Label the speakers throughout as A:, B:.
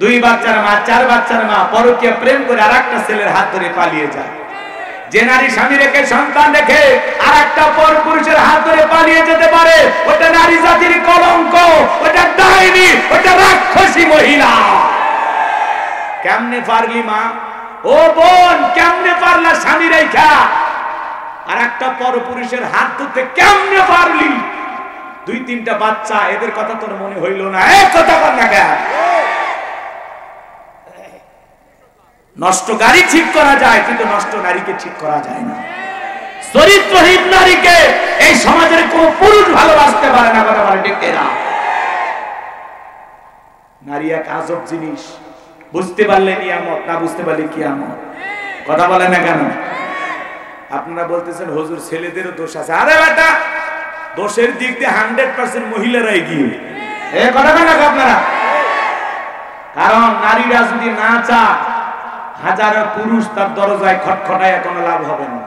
A: দুই বাচ্চার মা, চার বাচ্চার মা পরকীয়া প্রেম করে আরেকটা ছেলের হাত ধরে পালিয়ে যায়। যে নারী স্বামী রেখে সন্তান রেখে আর একটা পর পুরুষের হাত ধরে পালিয়ে যেতে পারে, ওটা নারী জাতির কলঙ্ক, ওটা ডাইনি, ওটা রাক্ষসী মহিলা। কেমনে পারলি মা? ও বোন, কেমনে পারলা স্বামী রেখা আর একটা পর পুরুষের হাত ধরতে? কেমনে পারলি? দুই তিনটা বাচ্চা, এদের কথা তোর মনে হইল না? কথা বল না কেন? নষ্ট গাড়ি ঠিক করা যায়, কিন্তু নষ্ট নারীকে ঠিক করা যায় না। চরিত্রহীন নারীকে এই সমাজের কোন পুরুষ ভালোবাসতে পারে না। কথা বলে ঠিক না? নারী এক আজব জিনিস, বুঝতে পারলে নিয়ামত, না বুঝতে পারলে কিয়ামত। কথা বলে না কেন? আপনারা বলতেছেন হুজুর ছেলেদেরও দোষ আছে। আরে বেটা, দোষের দিক দিয়ে 100% মহিলারাই গিয়ে কথা বলেন না আপনারা। কারণ নারীরা যদি না চায়, হাজারো পুরুষ তার দরজায় খটখটায় কোনো লাভ হবে না।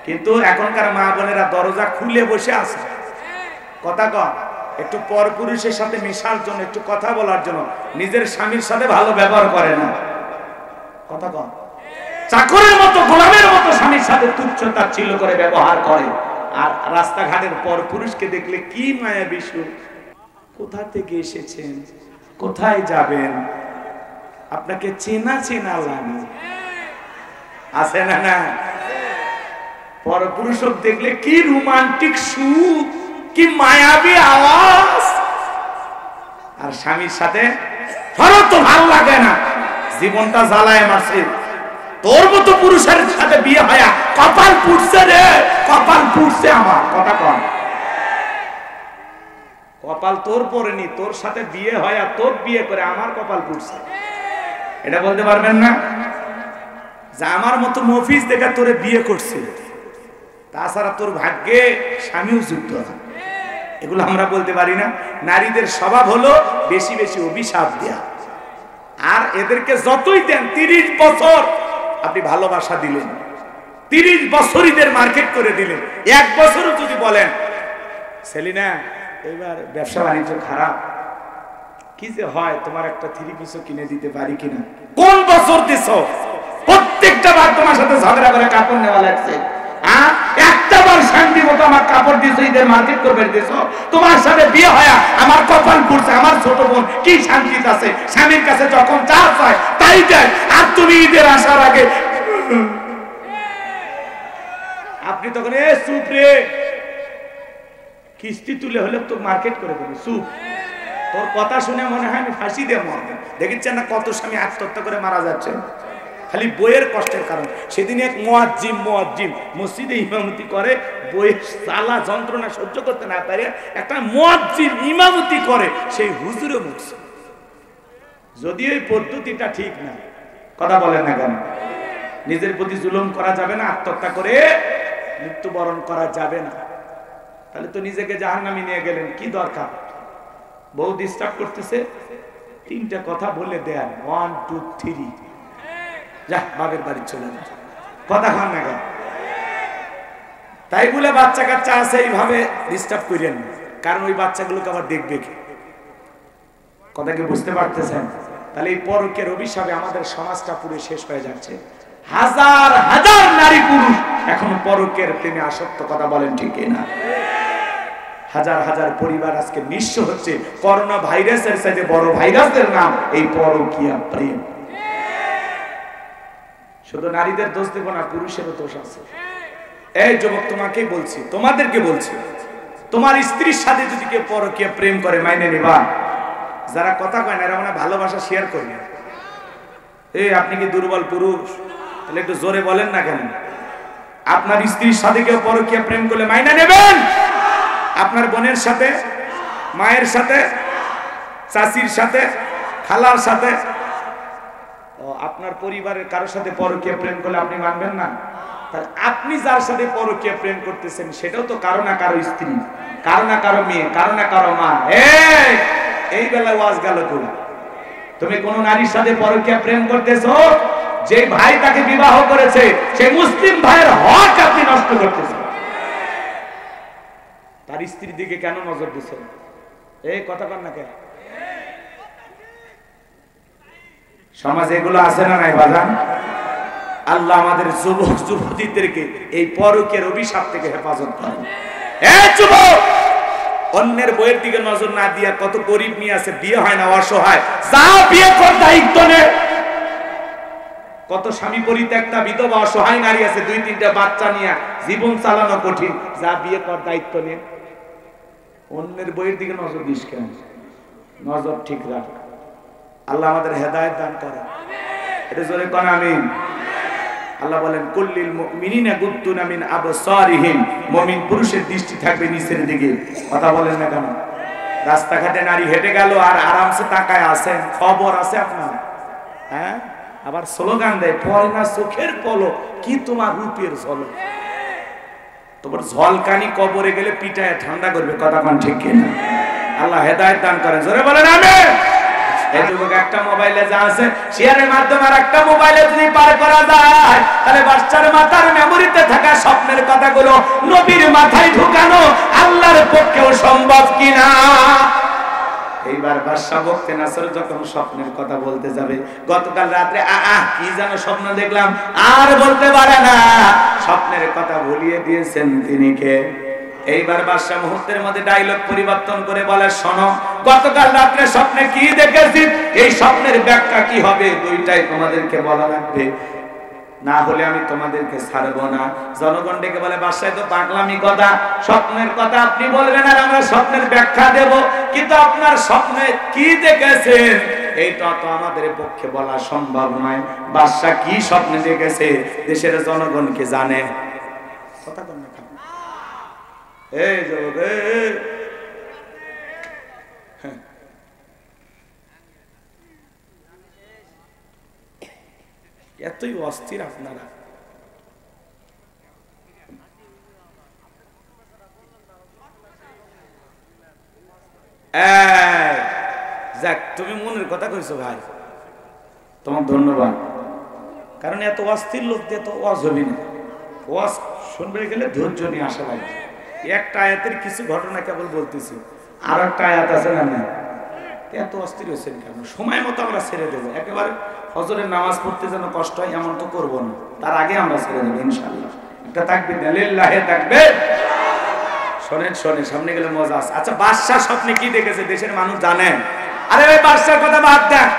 A: কিন্তু এখনকার মা বোনেরা দরজা খুলে বসে আছে। কথা কন, একটু পর পুরুষের সাথে মেশার জন্য, একটু কথা বলার জন্য নিজের স্বামীর সাথে ভালো ব্যবহার করে না। কথা কন, চাকরের মতো, গোলামের মতো স্বামীর সাথে তুচ্ছ-তাচ্ছিল্য করে ব্যবহার করে। আর রাস্তাঘাটের পর পুরুষকে দেখলে কি মায়া বিশু, কোথা থেকে এসেছেন, কোথায় যাবেন, আপনাকে চেনা চেনা লাগে, আছে না? না, পরপুরুষ দেখলে কি রোমান্টিক সুর, কি মায়াবী আওয়াজ। আর স্বামীর সাথে তো ভালো লাগে না, জীবনটা জ্বালায় মারছে। তোর মতো পুরুষের সাথে বিয়ে হয়, কপাল পুড়ছে রে, কপাল পুড়ছে আমার। কথা কন, কপাল তোর পড়েনি, তোর সাথে বিয়ে হয় আর তোর বিয়ে করে আমার কপাল পুড়ছে। এটা বলতে পারবেন না যে আমার মতো মফিজ দেখা তোরে বিয়ে করছে, তাছাড়া তোর ভাগ্যে স্বামীও যুক্ত আছে। এগুলো আমরা বলতে পারি না। নারীদের স্বভাব হলো বেশি বেশি অভিশাপ দেয়া। আর এদেরকে যতই দেন, 30 বছর আপনি ভালোবাসা দিলেন, 30 বছরীদের মার্কেট করে দিলেন, 1 বছরও যদি বলেন সেলিনা এবার ব্যবসা বাণিজ্য খারাপ, কি যে হয়, তোমার একটা 3 পিসও কিনে দিতে পারি কিনা? কোন বছর দিছ? প্রত্যেকটা বার তোমার সাথে ঝগড়া করে কাপড় নেওয়া লাগছে। একটা বার শান্তি মতো আমার কাপড় দিছো, ঈদের মার্কেট করবে দিছো। তোমার সাথে বিয়ে হয় আমার কপাল পুড়ছে। আমার ছোট বোন কি শান্তিতে আছে, স্বামীর কাছে যখন চা চায় তাই দেয়, আর তুমি ঈদের আসার আগে আপনি তখন চুপ রে, কিস্তি তুলে হলে তো মার্কেট করে দেবে, চুপ। তোর কথা শুনে মনে হয় আমি ফাঁসি দিয়ে মরবো। দেখেছেন না কত স্বামী আত্মহত্যা করে মারা যাচ্ছে, খালি বইয়ের কষ্টের কারণ। সেদিন এক মুয়াজ্জিম মসজিদে ইমামতি করে, বইয়ের জ্বালা যন্ত্রণা সহ্য করতে না পারে একটা মুয়াজ্জিম ইমামতি করে, সেই হুজুরে মুখছে। যদিও এই পদ্ধতিটা ঠিক না। কথা বলেন না কেন? নিজের প্রতি জুলুম করা যাবে না, আত্মহত্যা করে মৃত্যুবরণ করা যাবে না। তাহলে তো নিজেকে জাহান্নামে নিয়ে গেলেন, কি দরকার? বউ ডিস্টার্ব করতেছে, 3টা কথা বলে দেন, 1 2 3, যা বাপের বাড়ি চলে যা। কথা খান না কেন? তাই বলে বাচ্চা কাচ্চা আছে এইভাবে ডিস্টার্ব করেন, কারণ ওই বাচ্চাগুলোকে আবার দেখবে কি? কথা কি বুঝতে পারতেছেন? তাহলে এই পরকের অভিশাপে আমাদের সমাজটা পুরো শেষ হয়ে যাচ্ছে। হাজার হাজার নারী পুরুষ এখনো পরকের প্রেমে আসক্ত। কথা বলেন ঠিক না? হাজার হাজার পরিবার আজকে নিঃস্ব হচ্ছে। করোনা ভাইরাসের সাথে বড় ভাইরাসের নাম এই পরকীয়া প্রেম। শুধু নারীদের দোষ দেব না, পুরুষেরও দোষ আছে। এই যুবক, তোমাকেই বলছি, তোমাদেরকে বলছি, তোমার স্ত্রীর সাথে যদি কেউ পরকীয়া প্রেম করে মাইনে নেবা। যারা কথা কয় না এরা মানে ভালোবাসা শেয়ার করবে। এই আপনি কি দুর্বল পুরুষ? তাহলে একটু জোরে বলেন না কেন? আপনার স্ত্রীর সাথে কেউ পরকীয়া প্রেম করলে মাইনা নেবেন? আপনার বোনের সাথে, মায়ের সাথে, চাচির সাথে, খালার সাথে, আপনার পরিবারের কারোর সাথে পরকীয়া প্রেম করলে আপনি মানবেন না? তাহলে আপনি যার সাথে পরকীয়া প্রেম করতেছেন সেটাও তো কারো না কারো স্ত্রী, কারো না কারো মেয়ে, কারো না কারো মা। এই বেলায় ওয়াজ গেল তুমি। তুমি কোন নারীর সাথে পরকীয়া প্রেম করতেছো, যে ভাই তাকে বিবাহ করেছে সেই মুসলিম ভাইয়ের হক আপনি নষ্ট করতেছেন। তার স্ত্রীর দিকে কেন নজর দিচ্ছেন? এই কথা কন না কেন? সমাজে এগুলো আছে না নাই বাজান? আল্লাহ আমাদের যুবক যুবতীদেরকে এই পরকের অভিশাপ থেকে হেফাজত করেন। এই যুবক, অন্যের বইয়ের দিকে নজর না দিয়া, কত গরিব মেয়ে আছে বিয়ে হয় না, অসহায়, যা বিয়ে কর, দায়িত্ব নে। কত স্বামী পরিত্যক্তা বিধবা অসহায় নারী আছে, 2-3টা বাচ্চা নিয়ে জীবন চালানো কঠিন, যা বিয়ে কর, দায়িত্ব নে। অন্যের বইয়ের দিকে নজর দিস কেন? নজর ঠিক রাখ। আল্লাহ আমাদের হেদায়েত দান করে। এটা জোরে কোন আমিন। আল্লাহ বলেন কুল্লিল মুমিনিনা গুদ্দুনা মিন আবসারিহিম, মুমিন পুরুষের দৃষ্টি থাকবে নিচের দিকে। কথা বলেন না কেন? রাস্তাঘাটে নারী হেঁটে গেল আর আরামসে তাকায় আছেন, খবর আছে আপনার? হ্যাঁ, আবার স্লোগান দেয়, পরে না চোখের পলক, কি তোমার রূপের ঝলক। তোমার ঝলকানি কবরে গেলে পিটায় ঠান্ডা করবে। কথা কোন ঠিক কিনা? আল্লাহ হেদায়েত দান করেন। জোরে বলেন আমিন। এই যুবক, একটা মোবাইলে যা আছে শেয়ারের মাধ্যমে আর একটা মোবাইলে যদি পার করা যায়, তাহলে বাচ্চার মাথার মেমোরিতে থাকা স্বপ্নের কথাগুলো নবীর মাথায় ঢুকানো আল্লাহর পক্ষেও সম্ভব কিনা? এইবার বাদশা বকতে নাসর যখন স্বপ্নের কথা বলতে যাবে, গতকাল রাতে কি যেন স্বপ্ন দেখলাম, আর বলতে পারে না, স্বপ্নের কথা ভুলিয়ে দিয়েছেন তিনি কে? এইবার বাদশা মুহূর্তের মধ্যে ডায়লগ পরিবর্তন করে বলে, শোনো, গতকাল রাতে স্বপ্নে কি দেখেছি, এই স্বপ্নের ব্যাখ্যা কি হবে, দুইটাই তোমাদেরকে বলা লাগবে, না হলে আমি তোমাদেরকে ছাড়বো না। জনগণ ডেকে বলে, বাদশাহ তো পাগলামি কথা, স্বপ্নের কথা আপনি বলবেন আর আমরা স্বপ্নের ব্যাখ্যা দেব, কিন্তু আপনার স্বপ্নে কি দেখেছেন এইটা তো আমাদের পক্ষে বলা সম্ভব নয়। বাদশাহ কি স্বপ্নে দেখেছে দেশের জনগণকে জানে। কথা বল না। এই জগৎ এতই অস্থির আপনারা। যাক, তুমি মনের কথা কইছো ভাই, তোমার ধন্যবাদ। কারণ এত অস্থির লোক দিয়ে তো ওয়াজ হবি না। ওয়াজ শুনবে গেলে ধৈর্য নিয়ে আসা লাগে। একটা আয়াতের কিছু ঘটনা কেবল বলতেছি, আর একটা আয়াত আছে না, এত অস্থির হয়েছেন কেন? সময় মতো আমরা ছেড়ে দেবো। একেবারে ফজরের নামাজ পড়তে যেন কষ্ট হয় এমন তো করবো না, তার আগে আমরা ছেড়ে দেবো ইনশাআল্লাহ। একটা তাকবীর লিল্লাহি তাকবীর। শোনেন শোনেন, সামনে গেলে মজা আছে। আচ্ছা, বাদশা স্বপ্নে কি দেখেছে দেশের মানুষ জানেন? আরে ভাই, বাদশার কথা বাদ দেন।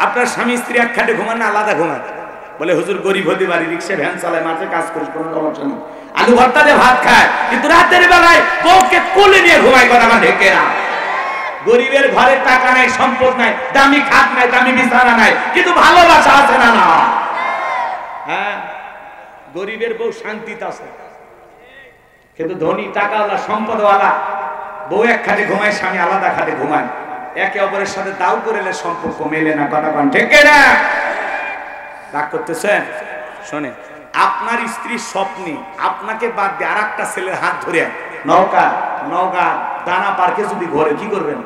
A: আপনার স্বামী স্ত্রী এক খাটে ঘুমান না আলাদা ঘুমান? বলে হুজুর গরিব হতে পারি, রিক্সা ভ্যান চালায়, মাঠে কাজ করিস, কোনো সমস্যা নেই, আলু ভর্তা দিয়ে ভাত খায়, কিন্তু রাতের বেলায় বউকে কোলে নিয়ে ঘুমায়। কথা আমার ঢেকে না। গরিবের ঘরে টাকা নাই, সম্পদ নাই, দামি খাট নাই, দামি বিছানা নাই, কিন্তু ভালোবাসা আছে না? না, হ্যাঁ, গরিবের বউ শান্তিতে আছে, কিন্তু ধনী টাকাওয়ালা সম্পদওয়ালা বউ এক খাটে ঘুমায়, স্বামী আলাদা খাটে ঘুমায়, একে অপরের সাথে দাও করে সম্পর্ক মেলে না। কথা কোন ঠিক না? রাগ করতেছেন? শোনে, আপনার স্ত্রীর স্বপ্নে আপনাকে বাদ দিয়ে আর একটা ছেলের হাত ধরে নৌকা দানা পার্কে যদি ঘরে, কি করবেন?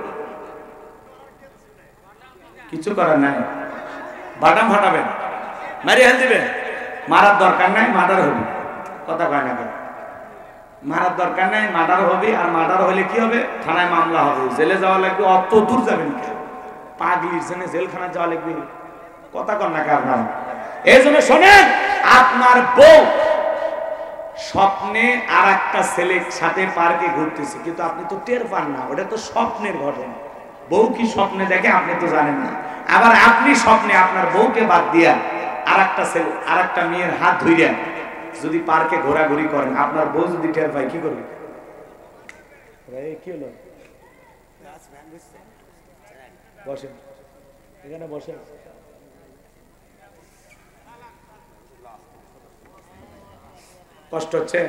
A: কিছু করার নাই, বাদাম ফাটাবেন, মারি হেল দিবেন। মারার দরকার নাই, মার্ডার হবে। কথা কয় না, মারার দরকার নাই, মার্ডার হবে। আর মার্ডার হলে কি হবে? থানায় মামলা হবে, জেলে যাওয়া লাগবে। অত দূর যাবেন পাগলির জন্য জেলখানা যাওয়া লাগবে? কথা কন না আপনার। এই জন্য শোনেন, আপনার বউ স্বপ্নে আর একটা ছেলের সাথে পার্কে ঘুরতেছে, কিন্তু আপনি তো টের পান না, ওটা তো স্বপ্নের ঘটনা। বউ কি স্বপ্নে দেখে আপনি তো জানেন না। আবার আপনি স্বপ্নে আপনার বউকে বাদ দিয়া আর একটা ছেলে আর একটা মেয়ের হাত ধইরা যদি পার্কে ঘোরাঘুরি করেন, আপনার বউ যদি টের পায়, কি করবে? কি হলো? বসেন, এখানে বসেন। কষ্ট হচ্ছে?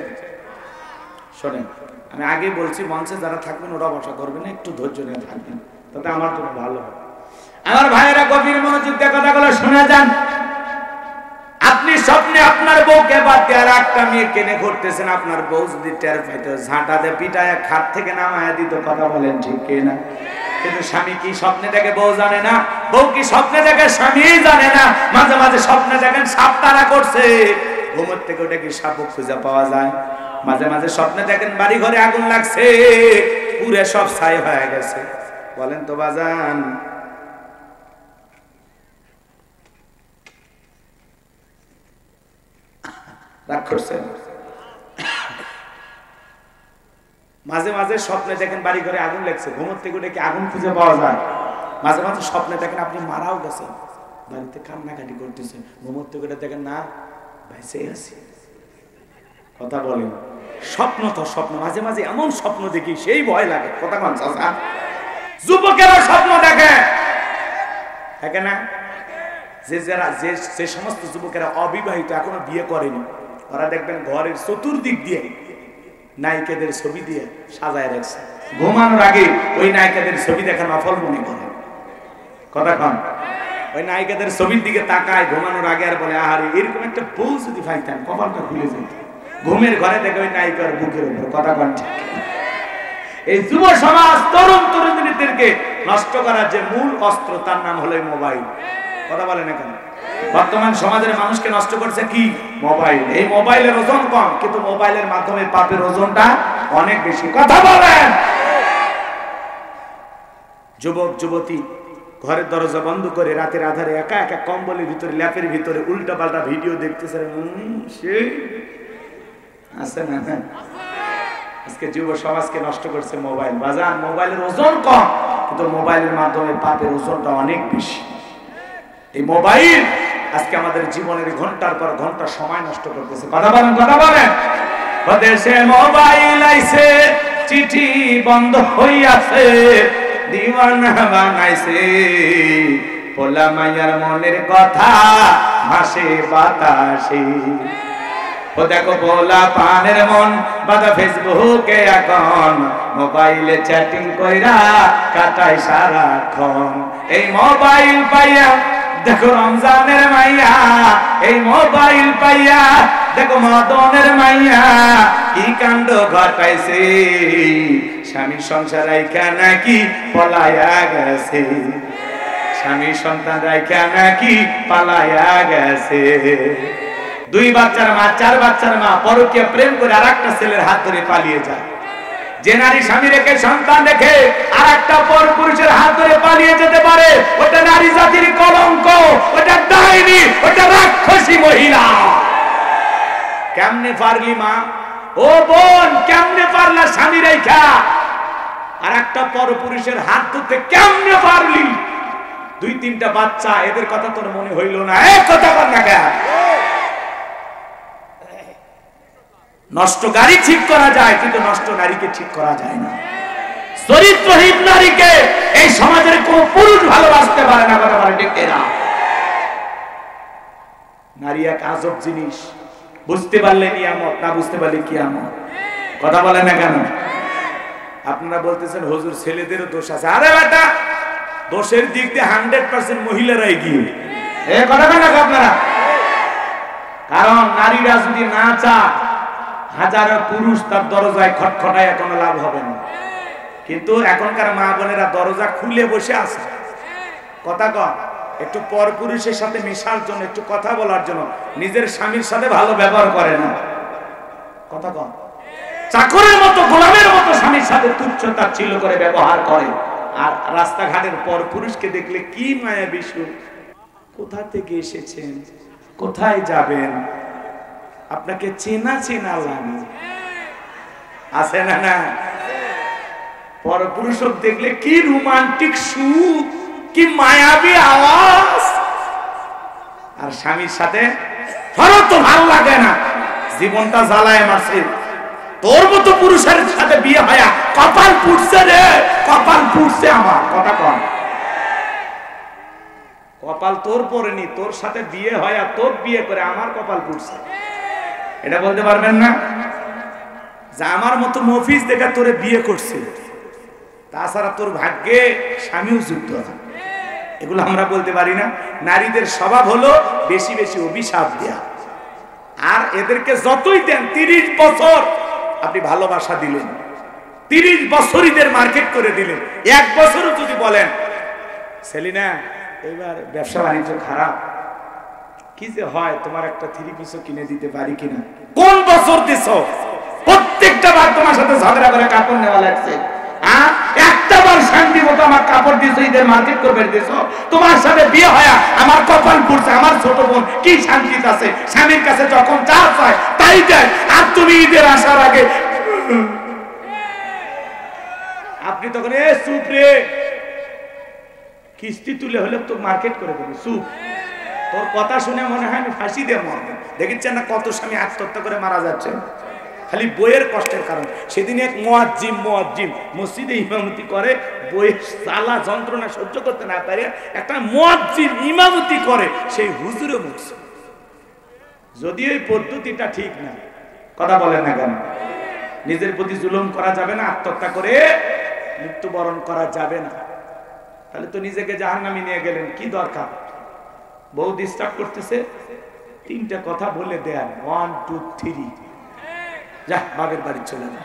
A: শোনেন, আমি আগে বলছি, মঞ্চে যারা থাকবেন ওরা বসা করবেন, একটু ধৈর্য নিয়ে থাকবেন, তাতে আমার জন্য ভালো হবে। আমার ভাইয়েরা গভীর মনোযোগ দিয়ে কথাগুলো শুনে যান। আপনি স্বপ্নে আপনার বউকে বাদ দিয়ে আর একটা মেয়ে কেনে ঘুরতেছেন, আপনার বউ যদি টের পাইতো, ঝাঁটা দিয়ে পিটায় খাট থেকে নামায় দিত। কথা বলেন ঠিক কিনা? কিন্তু স্বামী কি স্বপ্নে দেখে বউ জানে না? বউ কি স্বপ্নে দেখে স্বামী জানে না? মাঝে মাঝে স্বপ্নে দেখেন সাপ তাড়া করছে, ঘুমের থেকে ওটা কি সাপ খুঁজে পাওয়া যায়? মাঝে মাঝে স্বপ্নে দেখেন বাড়ি ঘরে আগুন লাগছে, পুরে সব ছাই হয়ে গেছে। বলেন তো বাজান, রাগ করছেন? মাঝে মাঝে স্বপ্নে দেখেন বাড়ি ঘরে আগুন লাগছে, ঘুমোর থেকে উঠে কি আগুন খুঁজে পাওয়া যায়? মাঝে মাঝে স্বপ্নে দেখেন আপনি মারাও গেছেন, বাড়িতে কান্নাকাটি করতেছেন, ঘুমোর থেকে উঠে দেখেন না ভাইসে আছি। কথা বলেন, স্বপ্ন তো স্বপ্ন, মাঝে মাঝে এমন স্বপ্ন দেখি সেই ভয় লাগে। কথা কন চাচা? যুবকেরা স্বপ্ন দেখে, দেখে না? যে সমস্ত যুবকেরা অবিবাহিত এখনো বিয়ে করেনি, ওরা দেখবেন ঘরের চতুর্দিক দিয়ে নায়িকাদের ছবি দিয়ে সাজায় রাখছে, ঘুমানোর আগে ওই নায়িকাদের ছবি দেখা নফল মনে করে। কথা কন? ওই নায়িকাদের ছবির দিকে তাকায় ঘুমানোর আগে আর বলে আহারে এরকম একটা বউ যদি পাইতাম কপালটা খুলে যেত। ঘুমের ঘরে দেখে ওই নায়িকার বুকের উপর। কথা কন? এই যুব সমাজ তরুণ তরুণীদেরকে নষ্ট করার যে মূল অস্ত্র তার নাম হলো মোবাইল। কথা বলে না কেন? বর্তমান সমাজের মানুষকে নষ্ট করছে কি? মোবাইল। এই মোবাইলের ওজন কম, কিন্তু মোবাইলের মাধ্যমে পাপের ওজনটা অনেক বেশি। কথা বলেন? যুবক যুবতী ঘরের দরজা বন্ধ করে রাতের আধারে একা একা কম্বলের ভিতরে ল্যাপের ভিতরে উল্টা পাল্টা ভিডিও দেখতেছে। আছে না? আজকে যুব সমাজকে নষ্ট করছে মোবাইল। বাজান, মোবাইলের ওজন কম, কিন্তু মোবাইলের মাধ্যমে পাপের ওজনটা অনেক বেশি। এই মোবাইল আজকে আমাদের জীবনের ঘন্টার পর ঘন্টা সময় নষ্ট করতেছে। কথা বলেন? কথা বলেন? দেশে মোবাইল আইছে, চিঠি বন্ধ হইয়াছে, দিওয়ানা বানাইছে, পোলা মাইয়ার মনের কথা ভাসে বাতাসে। ও দেখো পোলা পানের মন বাদা ফেসবুকে এখন, মোবাইলে চ্যাটিং কইরা কাটাই সারাক্ষণ। এই মোবাইল পাইয়া দেখো রমজানের মাইয়া, এই মোবাইল পাইয়া দেখো মদনের মাইয়া কি কাণ্ড ঘটাইছে। স্বামী সংসার রাইখা নাকি পলায়া গেছে, স্বামী সন্তান রাইখা নাকি পালায়া গেছে। 2 বাচ্চার মা, 4 বাচ্চার মা পরকীয়া প্রেম করে আরেকটা ছেলের হাত ধরে পালিয়ে যায়। যে নারী স্বামী রেখে সন্তান রেখে আরেকটা পর পুরুষের হাত ধরে পালিয়ে যেতে পারে, ওটা নারী জাতির কলঙ্ক, ওটা ডাইনি, ওটা রাক্ষসী মহিলা। কেমনে পারলি মা? ও বোন, কেমনে পারলা স্বামী রেখা আরেকটা পর পুরুষের হাত ধরতে? কেমনে পারলি? 2-3টা বাচ্চা, এদের কথা তোর মনে হইল না? এক কথা বল না কেন? নষ্ট গাড়ি ঠিক করা যায়, কিন্তু নষ্ট নারীকে ঠিক করা যায় না। চরিত্রহীন নারীকে এই সমাজের কোন পুরুষ ভালোবাসতে পারে না। কথা বলে ঠিক না? নারী এক আজব জিনিস, বুঝতে পারলে নিয়ামত, না বুঝতে পারলে কিয়ামত। কথা বলে না কেন? আপনারা বলতেছেন হুজুর ছেলেদেরও দোষ আছে। আরে বেটা, দোষের দিক দিয়ে 100% মহিলারাই গিয়ে কথা বলেন না আপনারা। কারণ নারীরা যদি না চায়, হাজারো পুরুষ তার দরজায় খটখটায় কোনো লাভ হবে না। কিন্তু এখনকার মা বোনেরা দরজা খুলে বসে আছে। কথা কন? একটু পর পুরুষের সাথে মেশার জন্য, একটু কথা বলার জন্য নিজের স্বামীর সাথে ভালো ব্যবহার করে না। কথা কন? চাকরের মতো, গোলামের মতো স্বামীর সাথে তুচ্ছ তাচ্ছিল্য করে ব্যবহার করে। আর রাস্তাঘাটের পর পুরুষকে দেখলে কি মায়া বিশু, কোথা থেকে এসেছেন, কোথায় যাবেন, আপনাকে চেনা চেনা লাগে। আছে না? না? পরপুরুষ দেখলে কি রোমান্টিক সুখ, কি মায়াবী আওয়াজ। আর স্বামীর সাথে ফরক তো ভালো লাগে না, জীবনটা জ্বালায় মারছে। তোর মতো পুরুষের সাথে বিয়ে হয়, কপাল পুড়ছে রে, কপাল পুড়ছে আমার। কথা কন? কপাল তোর পড়েনি, তোর সাথে বিয়ে হয় আর তোর বিয়ে করে আমার কপাল পুড়ছে। এটা বলতে পারবেন না যে আমার মতো মফিজ দেখা তোরে বিয়ে করছে, তাছাড়া তোর ভাগ্যে স্বামীও যুক্ত। এগুলো আমরা বলতে পারি না। নারীদের স্বভাব হলো বেশি বেশি অভিশাপ দেয়া। আর এদেরকে যতই দেন, 30 বছর আপনি ভালোবাসা দিলেন, 30 বছরীদের মার্কেট করে দিলেন, 1 বছরও যদি বলেন সেলিনা এবার ব্যবসা বাণিজ্য খারাপ, কি যে হয়, তোমার একটা 3 পিসও কিনে দিতে পারি কিনা? কোন বছর দিছ? প্রত্যেকটা বার তোমার সাথে ঝগড়া করে কাপড় নেওয়া লাগছে। আর একটা বার শান্তি মতো আমার কাপড় দিয়েছো, ঈদের মার্কেট করবে দিয়েছো, তোমার সাথে বিয়ে হয় আমার কপাল পুড়ছে, আমার ছোট বোন কি শান্তিতে আছে, স্বামীর কাছে যখন যা চায় তাই দেয়, আর তুমি ঈদের আসার আগে আপনি তখন চুপ রে, কিস্তি তুলে হলে তো মার্কেট করে দেবে, চুপ। তোর কথা শুনে মনে হয় আমি ফাঁসি দিয়ে মরবো। দেখেছেন না কত স্বামী আত্মহত্যা করে মারা যাচ্ছে খালি বইয়ের কষ্টের কারণ। সেদিন এক মুয়াজ্জিম মসজিদে ইমামতি করে, বইয়ের জ্বালা যন্ত্রণা সহ্য করতে না পারে একটা মুয়াজ্জিম ইমামতি করে, সেই হুজুরে মুখছে। যদিও এই পদ্ধতিটা ঠিক না, কথা বলেন না কেন? নিজের প্রতি জুলুম করা যাবে না, আত্মহত্যা করে মৃত্যুবরণ করা যাবে না। তাহলে তো নিজেকে জাহান্নামে নিয়ে গেলেন, কি দরকার? বউ ডিস্টার্ব করতেছে, তিনটা কথা বলে দেন, 1 2 3, যা বাপের বাড়ি চলে যা,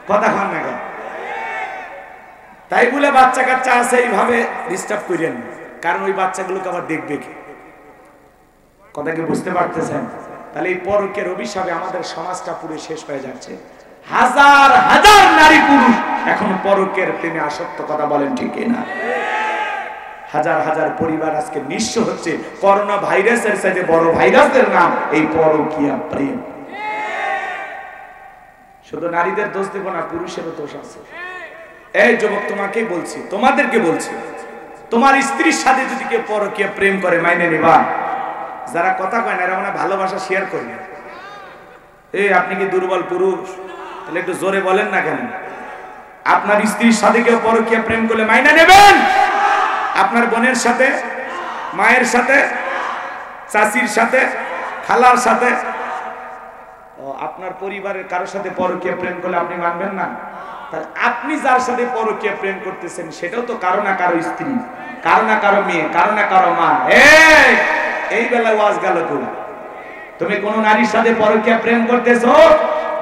A: কথা খান না কেন? তাই বলে বাচ্চা কাচ্চা আছে এইভাবে ডিস্টার্ব করেন, কারণ ওই বাচ্চাগুলোকে আবার দেখবে কি? কথা কি বুঝতে পারতেছেন? তাহলে এই পরকের অভিশাপে আমাদের সমাজটা পুরো শেষ হয়ে যাচ্ছে। হাজার হাজার নারী পুরুষ এখন পরকের প্রেমে আসক্ত, কথা বলেন ঠিক না? হাজার হাজার পরিবার আজকে নিঃস্ব হচ্ছে। করোনা ভাইরাসের সাথে বড় ভাইরাসের নাম এই পরকীয়া প্রেম। শুধু নারীদের দোষ দেব না, পুরুষেরও দোষ আছে। এই যুবক তোমাকে বলছি, তোমাদেরকে বলছি, তোমার স্ত্রীর সাথে যদি কেউ পরকীয়া প্রেম করে মাইনে নিবা। যারা কথা কয় না এরা মানে ভালোবাসা শেয়ার করবে। এই আপনি কি দুর্বল পুরুষ? তাহলে একটু জোরে বলেন না কেন? আপনার স্ত্রীর সাথে কেউ পরকীয়া প্রেম করলে মাইনা নেবেন? আপনার বোনের সাথে, মায়ের সাথে, চাচির সাথে, খালার সাথে, আপনার পরিবারের কারোর সাথে পরকীয়া প্রেম করলে আপনি মানবেন না? তাহলে আপনি যার সাথে পরকীয়া প্রেম করতেছেন সেটাও তো কারো না কারো স্ত্রী, কারো না কারো মেয়ে, কারো না কারো মা। এই বেলায় ওয়াজ গেল তো, তুমি কোন নারীর সাথে পরকীয়া প্রেম করতেছো,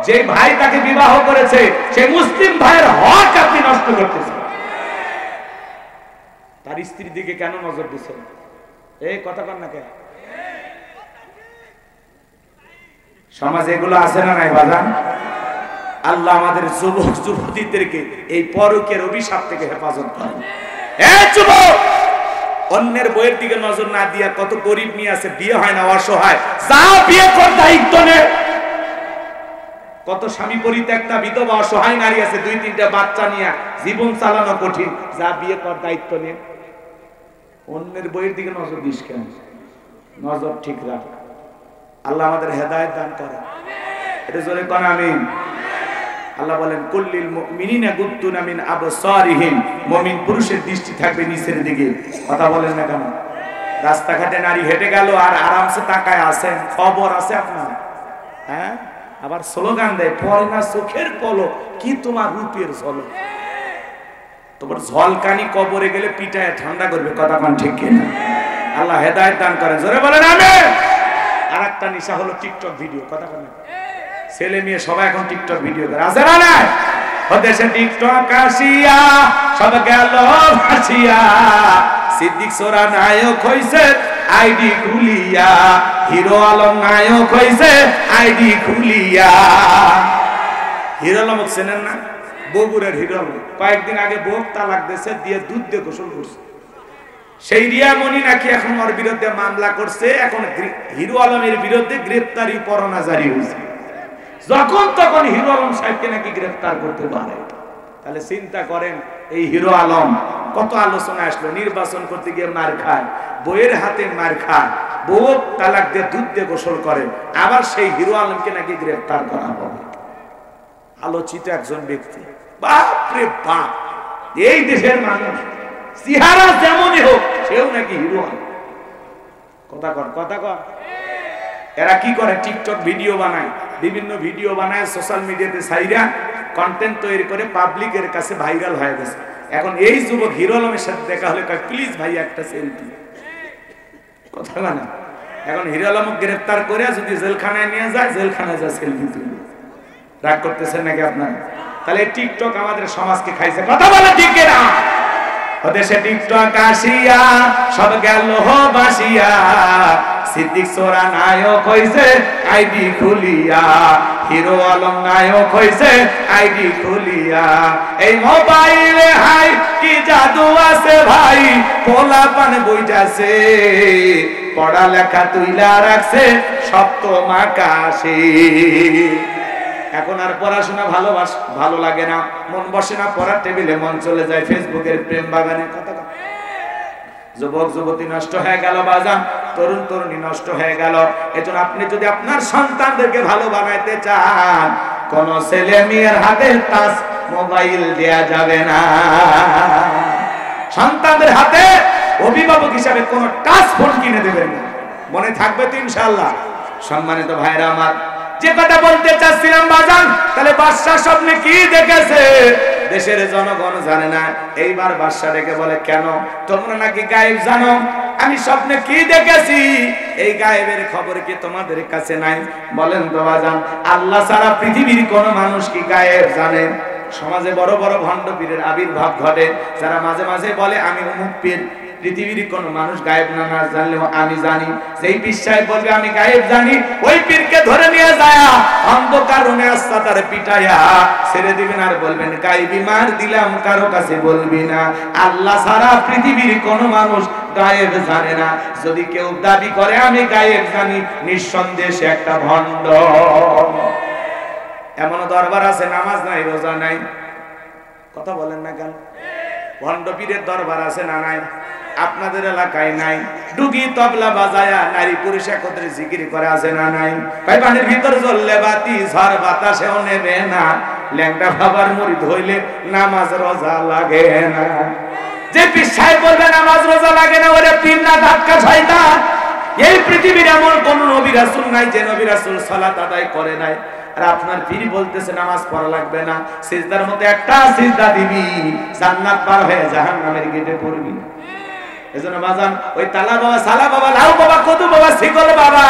A: যে ভাই তাকে বিবাহ করেছে সেই মুসলিম ভাইয়ের হক আপনি নষ্ট করতেছেন। তার স্ত্রীর দিকে কেন নজর দিচ্ছেন? এই কথা কর না কেন? সমাজে এগুলো আছে না নাই বাজান? আল্লাহ আমাদের যুবক যুবতীদেরকে এই পরকের অভিশাপ থেকে হেফাজত করেন। এই যুবক, অন্যের বইয়ের দিকে নজর না দিয়া, কত গরিব মেয়ে আছে বিয়ে হয় না, অসহায়, যা বিয়ে কর দায়িত্ব নে। কত স্বামী পরিত্যক্তা বিধবা অসহায় নারী আছে, 2-3টা বাচ্চা নিয়ে জীবন চালানো কঠিন, যা বিয়ে কর দায়িত্ব নে। অন্যের বইয়ের দিকে নজর দিস কেন? নজর ঠিক রাখ। আল্লাহ আমাদের হেদায়েত দান করেন। এটা জোরে কোন আমিন। আল্লাহ বলেন কুল্লিল মুমিনিনা গুদ্দুনা মিন আবসারিহিম, মুমিন পুরুষের দৃষ্টি থাকবে নিচের দিকে। কথা বলেন না কেন? রাস্তাঘাটে নারী হেঁটে গেল আর আরামসে তাকায় আছেন, খবর আছে আপনার? হ্যাঁ, আবার স্লোগান দেয়, পরে না চোখের পলক কি তোমার রূপের ঝলক। তোমার ঝলকানি কবরে গেলে পিটায় ঠান্ডা করবে, কথা কোন ঠিক কিনা? আল্লাহ হেদায়েত দান করেন, জোরে বলেন আমিন। আরেকটা নেশা হলো টিকটক ভিডিও, কথা বলেন। ছেলে মেয়ে সবাই এখন টিকটক ভিডিও করে, আছে না নাই? দেশে টিকটক আসিয়া সব গেল ভাসিয়া, সিদ্দিক সোরা নায়ক হইছে আইডি খুলিয়া, হিরো আলম নায়ক হইছে আইডি খুলিয়া। হিরো আলম চেনেন না? বগুড়ার হিরো আলম কয়েকদিন আগে বউ তালাক দিয়েছে, দিয়ে দুধ দিয়ে গোসল করছে। সেই রিয়ামণি নাকি এখন ওর বিরুদ্ধে মামলা করছে, এখন হিরো আলমের বিরুদ্ধে গ্রেফতারি পরোয়ানা জারি হয়েছে। যখন তখন হিরো আলম সাহেবকে নাকি গ্রেফতার করতে পারে। তাহলে চিন্তা করেন, এই হিরো আলম কত আলোচনা আসলো, নির্বাচন করতে গিয়ে মার খায়, বইয়ের হাতে মার খায়, বউ তালাক দিয়ে দুধ দিয়ে গোসল করে, আবার সেই হিরো আলমকে নাকি গ্রেফতার করা হবে। আলোচিত একজন ব্যক্তি, বাপরে বাপ, এই দেশের মানুষ চেহারা যেমনই হোক সেও নাকি হিরো আলম। কথা কর, কথা কর। এরা কি করে? টিকটক ভিডিও বানায়, বিভিন্ন ভিডিও বানায়, সোশ্যাল মিডিয়াতে ছাইরা কন্টেন্ট তৈরি করে পাবলিকের কাছে ভাইরাল হয়ে গেছে। এখন এই যুবক হিরো আলমের সাথে দেখা হলে কয়, প্লিজ ভাই একটা সেলফি। কথা মানে এখন হিরো আলম গ্রেফতার করে যদি জেলখানায় নিয়ে যায়, জেলখানায় যা সেলফি তুলবে। রাগ করতেছেন নাকি আপনারা? তাহলে টিকটক আমাদের সমাজকে খাইছে, কথা বলে ঠিক না? ওদেশে টিকটক আসিয়া সব গেল বাসিয়া, সিদ্দিক সোরা নায়ক হইছে আইডি খুলিয়া, হিরো আলম নায়ক হইছে আইডি খুলিয়া। এই মোবাইলে হাই কি জাদু আছে ভাই, পোলাপান বইটাছে, পড়ালেখা তুইলা রাখছে সপ্তম আকাশে। এখন আর পড়াশোনা ভালো লাগে না, মন বসে না পড়ার টেবিলে, মন চলে যায় ফেসবুকের প্রেম বাগানে। কথা যুবক যুবতী নষ্ট হয়ে গেল বাজান, তরুণ তরুণী নষ্ট হয়ে গেল। এজন্য আপনি যদি আপনার সন্তানদেরকে ভালো বানাইতে চান, কোন ছেলে মেয়ের হাতে টাচ মোবাইল দেয়া যাবে না। সন্তানদের হাতে অভিভাবক হিসাবে কোন টাচ ফোন কিনে দেবেন না, মনে থাকবে তো ইনশাআল্লাহ। সম্মানিত ভাইরা আমার, যে কথা বলতে চাচ্ছিলাম বাজান, তাহলে বাদশাহ স্বপ্নে কি দেখেছে দেশের জনগণ জানে না। এইবার বাদশাহ ডেকে বলে, কেন তোমরা নাকি গায়েব জানো? আমি স্বপ্নে কি দেখেছি এই গায়েবের খবর কি তোমাদের কাছে নাই? বলেন তো বাজান, আল্লাহ ছাড়া পৃথিবীর কোন মানুষ কি গায়েব জানে? সমাজে বড় বড় ভণ্ড পীরের আবির্ভাব ঘটে, যারা মাঝে মাঝে বলে আমি অমুক পীর। পৃথিবীর কোন মানুষ গায়েব না জানলেও আমি জানি। যেই পীর সাহেব বলবে আমি গায়েব জানি, ওই পীরকে ধরে নিয়ে যায় অন্ধকার রুমে আস্তাতার পিটাইয়া ছেড়ে দিবেন, আর বলবেন গায়েবী মার দিলাম, কারো কাছে বলবি না। আল্লাহ ছাড়া পৃথিবীর কোন মানুষ গায়েব জানে না। যদি কেউ দাবি করে আমি গায়েব জানি, নিঃসন্দেহে সে একটা ভণ্ড। এমন দরবার আছে নামাজ নাই রোজা নাই, কথা বলেন না কেন? ভণ্ড পীরের দরবার আছে না নাই? আপনাদের এলাকায় নাই? ডুগি তবলা বাজায়া নারী পুরুষ একত্রে জিকির করে আছে না নাই? ভাই পানির ভিতর জ্বললে বাতি ঝড় বাতাসেও নেবে না, ল্যাংটা বাবার মুরিদ হইলে নামাজ রোজা লাগে না। যে পীর সাহেব বলবে নামাজ রোজা লাগে না, ওরে পীর না ধাক্কা শয়তান। এই পৃথিবীর এমন কোন নবী রাসূল নাই যে নবী রাসূল সালাত আদায় করে নাই। আর আপনার পীর বলতেছে নামাজ পড়া লাগবে না, সিজদার মধ্যে একটা সিজদা দিবি, জান্নাত পার হয়ে জাহান্নামের গেটে পড়বি। এজন্য বাজান, ওই তালা বাবা, সালা বাবা, লাউ বাবা, কদু বাবা, শিকল বাবা,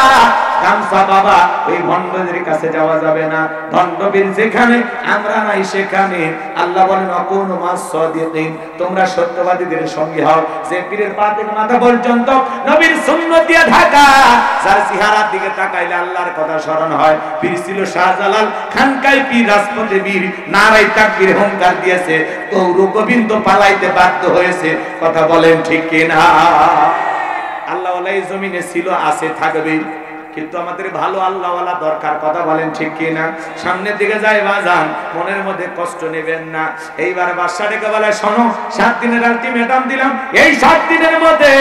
A: গামছা বাবা, ওই ভণ্ডদের কাছে যাওয়া যাবে না। ভণ্ডবীর যেখানে, আমরা নাই সেখানে। আল্লাহ বলেন অকুনু মাস সাদিকিন, তোমরা সত্যবাদীদের সঙ্গে হও। যে পীরের পা থেকে মাথা পর্যন্ত নবীর সুন্নাত দিয়ে ঢাকা, যার চেহারার দিকে তাকাইলে আল্লাহর কথা স্মরণ হয়। পীর ছিল শাহজালাল, খানকায় পীর, রাজপথে বীর, নারায়ে তাকবীর হুঙ্কার দিয়েছে, গৌর গোবিন্দ পালাইতে বাধ্য হয়েছে। কথা বলেন ঠিক কিনা? আল্লাহ ওয়ালা এই জমিনে ছিল, আছে, থাকবে, কিন্তু আমাদের ভালো আল্লাহওয়ালা দরকার। কথা বলেন ঠিক কিনা? সামনের দিকে যাই বাজান, মনের মধ্যে কষ্ট নেবেন না। এইবার বাদশা ডেকে বলে, শোনো, 7 দিনের আলটিমেটাম দিলাম, এই 7 দিনের মধ্যে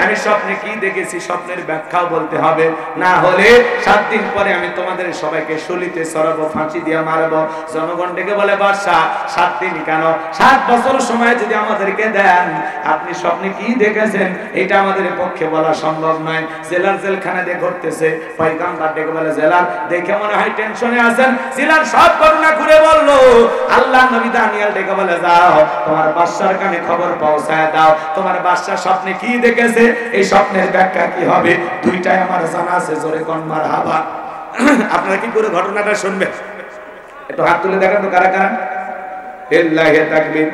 A: আমি স্বপ্নে কি দেখেছি স্বপ্নের ব্যাখ্যাও বলতে হবে, না হলে 7 দিন পরে আমি তোমাদের সবাইকে শলিতে চড়াবো, ফাঁসি দিয়ে মারবো। জনগণ ডেকে বলে, বাদশা 7 দিন কেন, 7 বছর সময় যদি আমাদেরকে দেন, আপনি স্বপ্নে কি দেখেছেন এটা আমাদের পক্ষে বলা সম্ভব নয়। জেলার জেলখানা দিয়ে ঘুরতেছে, পয়গম্বর ডেকে বলে, জেলার দেখে মনে হয় টেনশনে আছেন। জেলার সব ঘটনা ঘুরে বললো। আল্লাহ নবী দানিয়েল ডেকে বলে, যাও তোমার বাদশার কানে খবর পৌঁছায় দাও, তোমার বাদশা স্বপ্নে কি দেখেছে, এই স্বপ্নের ব্যাখ্যা কি হবে, দুইটাই আমার জানা আছে। জোরে কোন মারহাবা। আপনারা কি পুরো ঘটনাটা শুনবেন? একটু হাত তুলে দেখেন তো কারা কারা। লিল্লাহি তাকবীর।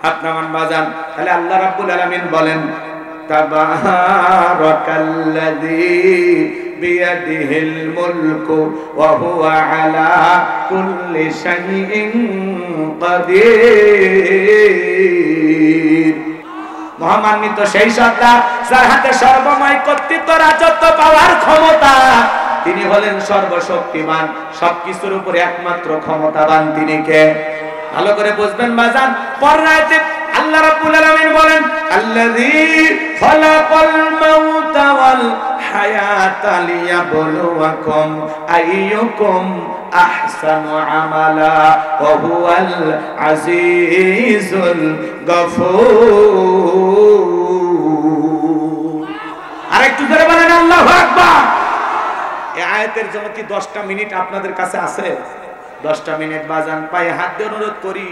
A: হাত নামান বাজান। তাহলে আল্লাহ রাব্বুল আলামিন বলেন, তাবারাকাল্লাযী বিয়াদিহিল মুলকু ওয়া হুয়া আলা কুল্লি শাইইন কাদির। মহামান্বিত সেই সত্তা যার হাতে সর্বময় কর্তৃত্ব, রাজত্ব পাওয়ার ক্ষমতা। তিনি হলেন সর্বশক্তিমান, সবকিছুর উপরে একমাত্র ক্ষমতাবান। তিনি কে? ভালো করে বুঝবেন বাজান। পররাতে আল্লাহ রাব্বুল আলামিন বলেন, আল্লাযী খালাকাল মাউতা ওয়াল হায়াতা লিয়াবলুয়াকুম আইয়ুকুম আহসানু আমালা ওয়া হুয়াল আজিজুল গফুর। আরেকটু ধরে বলেন আল্লাহু আকবার। এই আয়াতের জন্য কি 10টা মিনিট আপনাদের কাছে আছে? 10টা মিনিট বাজান, পায়ে হাত দিয়ে অনুরোধ করি,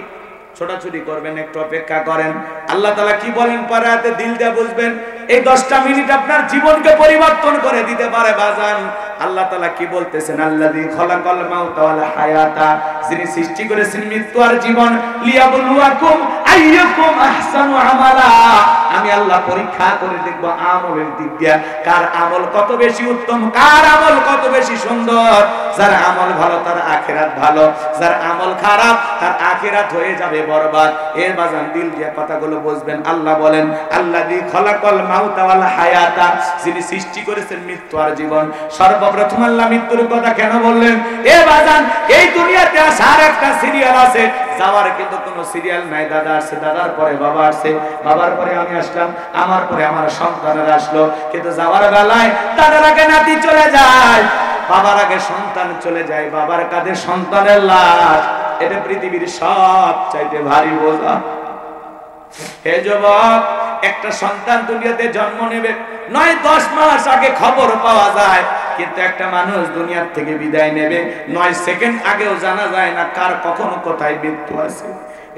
A: ছোটাছুটি করবেন, একটু অপেক্ষা করেন। আল্লাহ তাআলা কি বলেন পরে আয়াতে, দিল দিয়ে বুঝবেন। এই 10টা মিনিট আপনার জীবনকে পরিবর্তন করে দিতে পারে বাজান। আল্লাহ তাআলা কি বলতেছেন, আল্লাযী খালাকাল মাউতা ওয়াল হায়াতা, যিনি সৃষ্টি করেছেন মৃত্যু আর জীবন, লিয়াবলুয়াকুম আইয়ুকুম আহসানু আমালা, আমি আল্লাহ পরীক্ষা করে দেখব আমলের দিক দিয়ে কার আমল কত বেশি উত্তম, কার আমল কত বেশি সুন্দর। যার আমল ভালো তার আখিরাত ভালো, যার আমল খারাপ তার আখিরাত হয়ে যাবে বরবাদ। এর বাজান দিল দিয়ে কথাগুলো বুঝবেন। আল্লাহ বলেন, আল্লাযী খালাকাল মাউতা ওয়াল হায়াতা, যিনি সৃষ্টি করেছেন মৃত্যু আর জীবন। সর্বপ্রথম আল্লাহ মৃত্যুর কথা কেন বললেন? এ বাজান, এই দুনিয়াতে আসার একটা সিরিয়াল আছে, যাওয়ার কিন্তু কোনো সিরিয়াল নাই। দাদা আসছে, দাদার পরে বাবা আসছে, বাবার পরে আমি আসলাম, আমার পরে আমার সন্তানেরা আসলো। কিন্তু যাওয়ার বেলায় দাদার আগে নাতি চলে যায়, বাবার আগে সন্তান চলে যায়, বাবার কাঁধে সন্তানের লাশ। এটা পৃথিবীর সব চাইতে ভারী বোঝা। হে যুবক, একটা সন্তান দুনিয়াতে জন্ম নেবে 9-10 মাস আগে খবর পাওয়া যায়, কিন্তু একটা মানুষ দুনিয়ার থেকে বিদায় নেবে 9 সেকেন্ড আগেও জানা যায় না কার কখন কোথায় মৃত্যু আছে।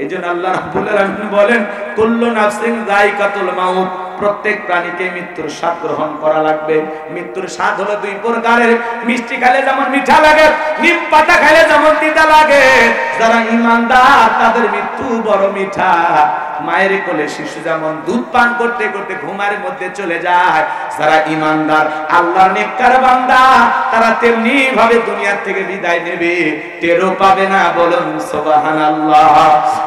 A: এইজন্য আল্লাহ রাব্বুল আলামিন বলেন, কুল্লু নাফসিন যায়কাতুল মাউত, প্রত্যেক প্রাণীকে মৃত্যুর স্বাদ গ্রহণ করা লাগবে। মৃত্যুর স্বাদ হলো 2 প্রকারের, মিষ্টি খেলে যেমন মিঠা লাগে, নিম পাতা খেলে যেমন তিতা লাগে। যারা ঈমানদার তাদের মৃত্যু বড় মিঠা। মায়ের কোলে শিশু যেমন দুধ পান করতে করতে ঘুমের মধ্যে চলে যায়, যারা ঈমানদার আল্লাহর নেককার বান্দা তারা তেমনি ভাবে দুনিয়া থেকে বিদায় নেবে, টেরও পাবে না। বলুন সুবহানাল্লাহ।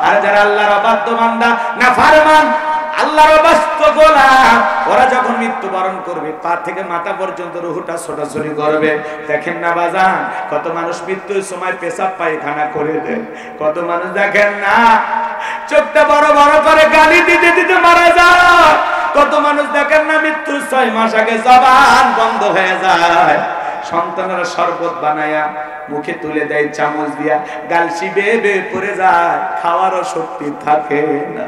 A: আর যারা আল্লাহর অবাধ্য বান্দা, নাফরমান, আল্লাহর অবাধ্য গোলাম, ওরা যখন মৃত্যুবরণ করবে পা থেকে মাথা পর্যন্ত রুহটা ছোটাছুটি করবে। দেখেন না বাজান, কত মানুষ মৃত্যুর সময় পেশাব পায়খানা করে দেয়, কত মানুষ দেখেন না চোখটা বড় বড় করে গালি দিতে দিতে মারা যায়, কত মানুষ দেখেন না মৃত্যুর 6 মাস আগে জবান বন্ধ হয়ে যায়। সন্তানেরা শরবত বানায়া মুখে তুলে দেয় চামচ দিয়া, গাল শিবে বে পড়ে যায়, খাওয়ারও শক্তি থাকে না।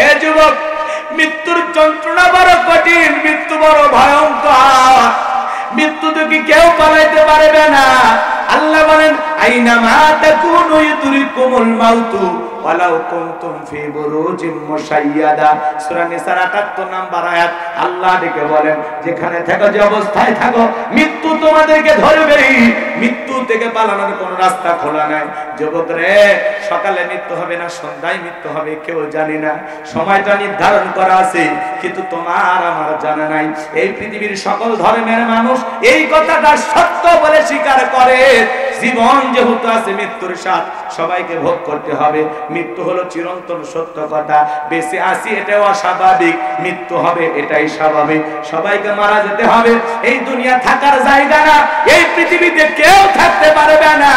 A: এ যুবক, মৃত্যুর যন্ত্রণা বড় কঠিন, মৃত্যু বড় ভয়ঙ্কর, মৃত্যু থেকে কেউ পালাইতে পারবে না। আল্লাহ বলেন, আইনামা তাকুনু ইউদরিকুমুল মাউতু ওয়ালাউ কুনতুম ফি বুরুজিম মুশাইয়াদা। সূরা নিসার ৭৮ নম্বর আয়াত। আল্লাহ ডেকে বলেন, যেখানে থাকো, যে অবস্থায় থাকো, মৃত্যু তোমাদেরকে ধরবেই, মৃত্যু থেকে পালানোর কোনো রাস্তা খোলা নাই। যুবক রে, সকালে মৃত্যু হবে না সন্ধ্যায় মৃত্যু হবে কেউ জানি না, সময়টা নির্ধারণ করা আছে, কিন্তু তোমার আমার জানা নাই। এই পৃথিবীর সকল ধর্মের মানুষ এই কথাটা সত্য বলে স্বীকার করে। জীবন যেহেতু আছে, মৃত্যুর স্বাদ সবাইকে ভোগ করতে হবে। মৃত্যু হলো চিরন্তন সত্য কথা। বেঁচে আছি এটাও অস্বাভাবিক, মৃত্যু হবে এটাই স্বাভাবিক। সবাইকে মারা যেতে হবে। এই দুনিয়া থাকার জায়গা না, এই পৃথিবীতে কেউ থাকতে পারবে না,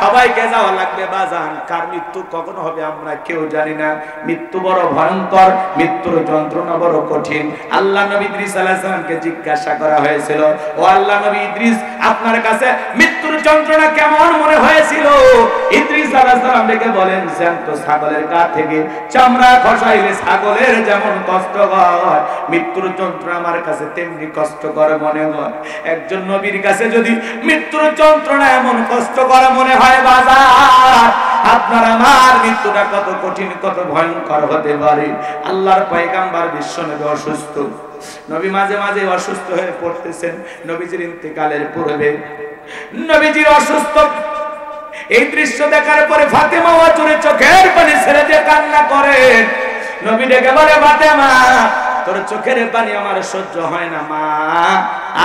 A: সবাইকে যাওয়া লাগবে বাজান। কার মৃত্যু কখন হবে আমরা কেউ জানি না। মৃত্যু বড় ভয়ঙ্কর, মৃত্যুর যন্ত্রণা বড় কঠিন। আল্লাহ নবী ইদ্রিস আলাইহিস সালামকে জিজ্ঞাসা করা হয়েছিল, ও আল্লাহ নবী ইদ্রিস, আপনার কাছে মৃত্যুর যন্ত্রণা কেমন মনে হয়েছিল? ইদ্রিস আলাইহিস সালাম ডেকে বলেন, জ্যান্ত ছাগলের গা থেকে চামড়া খসাইলে ছাগলের যেমন কষ্ট হয়, মৃত্যুর যন্ত্রণা আমার কাছে তেমনি কষ্টকর মনে হয়। একজন নবীর কাছে যদি মৃত্যুর যন্ত্রণা এমন কষ্টকর মনে হয় বাজার, আপনার আমার মৃত্যুটা কত কঠিন, কত ভয়ঙ্কর হতে পারে। আল্লাহর পয়গম্বর বিশ্বনবী অসুস্থ, নবী মাঝে মাঝে অসুস্থ হয়ে পড়তেছেন। নবীজির ইন্তেকালের পূর্বে নবীজির অসুস্থ এই দৃশ্য দেখার পরে ফাতেমা অজরে চোখের পানি ছেড়ে দিয়ে কান্না করেন। নবী ডেকে বলে, ফাতেমা, তোর চোখের পানি আমার সহ্য হয় না, মা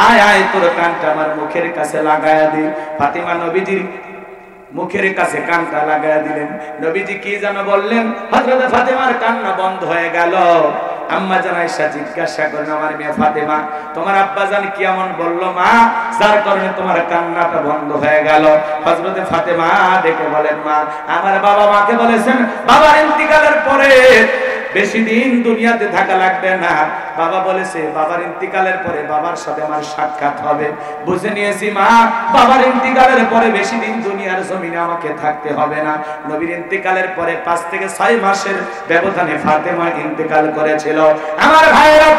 A: আয় আয়, তোর কানটা আমার মুখের কাছে লাগায়া দি। ফাতেমা নবীজির মুখের কাছে কানটা লাগায়া দিলেন। নবীজি কি যেন বললেন, হযরত ফাতেমার কান্না বন্ধ হয়ে গেল। আম্মা জান আয়েশা জিজ্ঞাসা করেন, আমার মেয়ে ফাতেমা, তোমার আব্বা জান কি এমন বলল মা, যার কারণে তোমার কান্নাটা বন্ধ হয়ে গেল? হযরত ফাতেমা ডেকে বলেন, মা, আমার বাবা মাকে বলেছেন বাবার ইন্তিকালের পরে বেশি দিন দুনিয়াতে থাকা লাগবে না। বাবা বলেছে বাবার ইন্তিকালের পরে বাবার সাথে আমার সাক্ষাৎ হবে। বুঝে নিয়েছি মা, বাবার ইন্তিকালের পরে বেশি দিন দুনিয়ার জমিনে আমাকে থাকতে হবে না। নবীর ইন্তিকালের পরে 5 থেকে 6 মাসের ব্যবধানে ফাতেমা ইন্তিকাল করেছিল। আমার ভাইরা,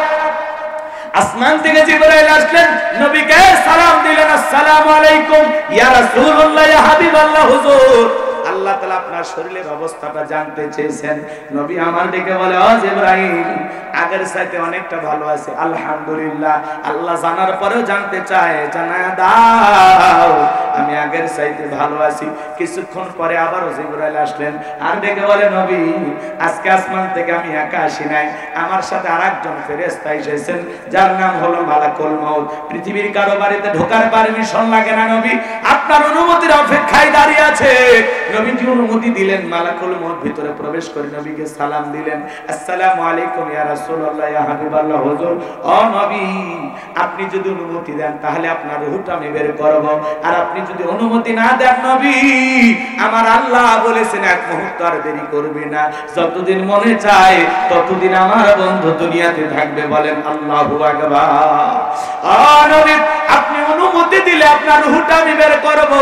A: আসমান থেকে জিবরাইল আসলেন, নবীকে সালাম দিলেন, আসসালামু আলাইকুম ইয়া রাসূলুল্লাহ, ইয়া হাবিবাল্লাহ, হুজুর। আল্লাহ তাআলা আপনার শরীরের অবস্থাটা জানতে চেয়েছেন। নবী আমার ডেকে বলে, ও জিবরাইল, আগের চাইতে অনেকটা ভালো আছে আলহামদুলিল্লাহ। আল্লাহ জানার পরেও জানতে চায়, জানায়া দাও আমি আগের চাইতে ভালো আছি। কিছুক্ষণ পরে আবারও জিবরাইল আসলেন, আর ডেকে বলে, নবী আজকে আসমান থেকে আমি একা আসি নাই, আমার সাথে আরেকজন ফেরেশতা এসেছেন, যার নাম হলো মালাকুল মউত। পৃথিবীর কারো বাড়িতে ঢোকার পারমিশন লাগে না নবী, আপনার অনুমতির অপেক্ষায় দাঁড়িয়ে আছে। নবীজি অনুমতি দিলেন, মালাকুল মউত ভিতরে প্রবেশ করে নবীকে সালাম দিলেন, আসসালামু আলাইকুম ইয়া রাসূলুল্লাহ ইয়া হাবিবাল্লাহ। হুজুর, ও নবী, আপনি যদি অনুমতি দেন তাহলে আপনার রূহটা আমি বের করব, আর আপনি যদি অনুমতি না দেন নবী, আমার আল্লাহ বলেছেন এক মুহূর্ত আর দেরি করবে না, যতদিন মনে চায় ততদিন আমার বন্ধু দুনিয়াতে থাকবে। বলেন আল্লাহু আকবার। ও নবী, আপনি অনুমতি দিলে আপনার রূহটা আমি বের করব।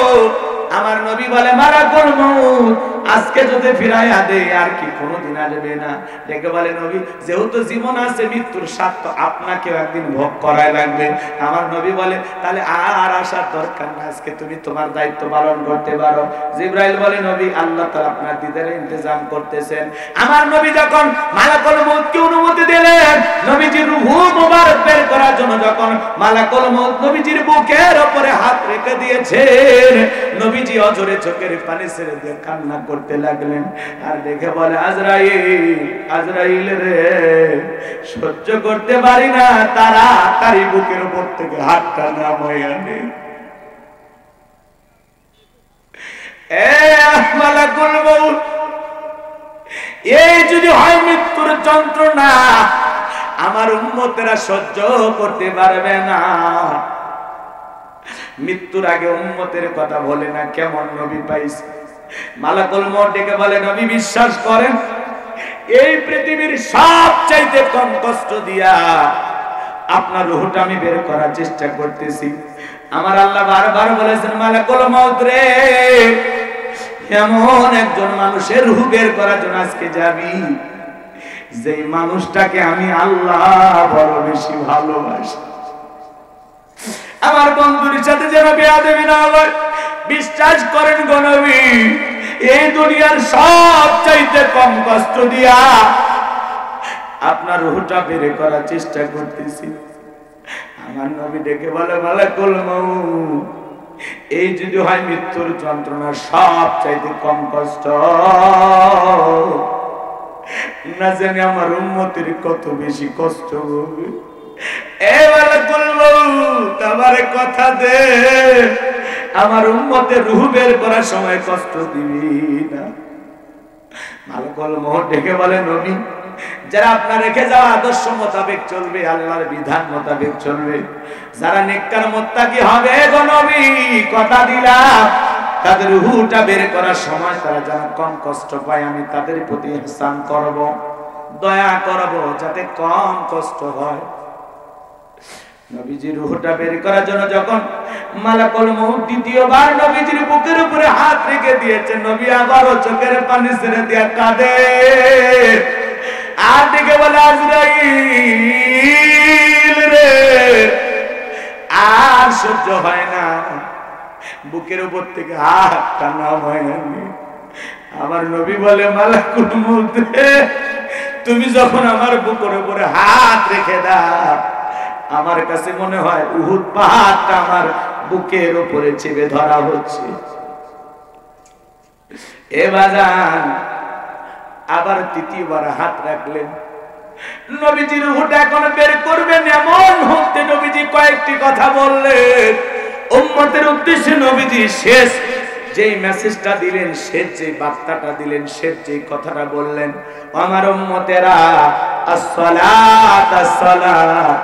A: আমার নবী বলে, মালাকুল মউত আজকে যদি ফিরাইয়া দেই আর কি কোনোদিন আসবে না। ডেকে বলে, নবী যেহেতু জীবন আছে, মৃত্যুর স্বাদ তো আপনাকেও একদিন ভোগ করাই লাগবে। আমার নবী বলে, তাহলে আর আসার দরকার না, আজকে তুমি তোমার দায়িত্ব পালন করতে পারো। জিবরাইল বলে, নবী আল্লাহ তাআলা আপনার দিদারের ইন্তজাম করতেছেন। আমার নবী যখন মালাকুল মউতকে অনুমতি দিলেন, নবীজির রূহ মুবারক বের করার জন্য যখন মালাকুল মউত নবীজির বুকের উপরে হাত রেখে দিয়েছেন, নবীজি অঝরে চোখের পানি ছেড়ে দিয়ে কান্না করতে লাগলেন। আর দেখে বলে, আজরাইল, আজরাইল রে, সহ্য করতে পারি না, তাড়াতাড়ি বুকের উপর থেকে হাতটা নামাইয়া নে। মালাকুল মউত, এই যদি হয় মৃত্যুর যন্ত্রণা, আমার উম্মতেরা সহ্য করতে পারবে না। মৃত্যুর আগে উম্মতের কথা বলে না, কেমন নবী পাইছে। মালাকুল মউত ডেকে বলে, নবী বিশ্বাস করেন, এই পৃথিবীর সবচাইতে কম কষ্ট দিয়া আপনার রূহটা আমি বের করার চেষ্টা করতেছি। আমার আল্লাহ বারবার বলেছেন, মালাকুল মউত রে, এমন একজন মানুষের রূহ বের করার জন্য আজকে যাবি, যেই মানুষটাকে আমি আল্লাহ বড় বেশি ভালোবাসি। আমার বন্ধুর সাথে যেন বেয়াদবি না হয়। বিশ্বাস করেন গো নবী, এই দুনিয়ার সবচাইতে কম কষ্ট দিয়া আপনার রূহটা বের করার চেষ্টা করতেছি। আমার নবী ডেকে বলে, মালাকুল মউত, এই যদি হয় মৃত্যুর যন্ত্রণা সবচাইতে কম কষ্ট, না জানি আমার উম্মতের কত বেশি কষ্ট হবে। মালাকুল মউত, আমারে কথা দে, আমার উম্মতের রূহ বের করার সময় কষ্ট দিবি না। মালাকুল মউত ডেকে বলে, নবী যারা আপনার রেখে যাওয়া আদর্শ মোতাবেক চলবে, আল্লাহর বিধান মোতাবেক চলবে, যারা নেককার মুত্তাকি হবে গো নবী, কথা দিলাম তাদের রূহটা বের করার সময় তারা যেন কম কষ্ট পায়, আমি তাদের প্রতি ইহসান করব, দয়া করব, যাতে কম কষ্ট হয়। নবীজির রূহটা বের করার জন্য যখন মালাকুল মউত দ্বিতীয়বার নবীজির বুকের উপরে হাত রেখে দিয়েছে, নবী আবারও চোখের পানি ছেড়ে দিয়ে কাঁদে। আর দেখে বলে, আজরাইল রে, আর সহ্য হয় না, বুকের উপর থেকে হাতটা নামায় নে। আমার নবী বলে, মালাকুল মউত রে, তুমি যখন আমার বুকের উপরে হাত রেখে দাও, আমার কাছে মনে হয় উহুদ পাহাড়টা আমার বুকের উপরে চেপে ধরা হচ্ছে। এ বাজান, আবার তৃতীয়বার হাত রাখলেন। নবীজির রূহটা এখন বের করবেন, এমন হতে নবীজি কয়েকটি কথা বললেন উম্মতের উদ্দেশ্যে। নবীজি শেষ যেই মেসেজটা দিলেন, শেষ যে বার্তাটা দিলেন, শেষ যে কথাটা বললেন, আমার উম্মতেরা, আসসালাত আসসালাত,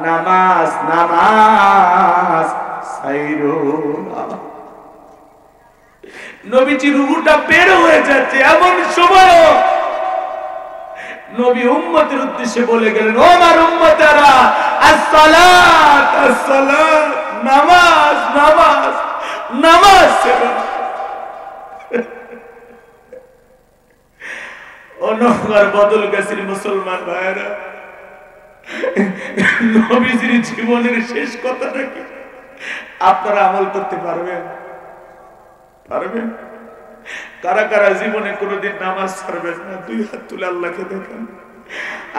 A: নামাজ নামাজ সাইরুনা। নবীজি রূহটা বের হয়ে যাচ্ছে, এমন সময় নবী উম্মতের উদ্দেশ্যে বলে গেলেন, ও আমার উম্মতেরা, আসসালাত আসসালাত, নামাজ নামাজ নামাজ। অনগর বদল গেছিল মুসলমান ভাইরা, নবীজির জীবনের শেষ কথাটা কি আপনারা আমল করতে পারবেন? পারবেন? কারা কারা জীবনে কোনোদিন নামাজ ছাড়বেন না? দুই হাত তুলে আল্লাহকে দেখান।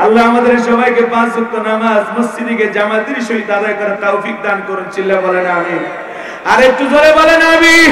A: আল্লাহ আমাদের সবাইকে 5 ওয়াক্ত নামাজ মসজিদে গিয়ে জামাতের সহিত আদায় করার তৌফিক দান করুন। চিল্লা বলেন আমিন। আর একটু জোরে বলেন আমিন।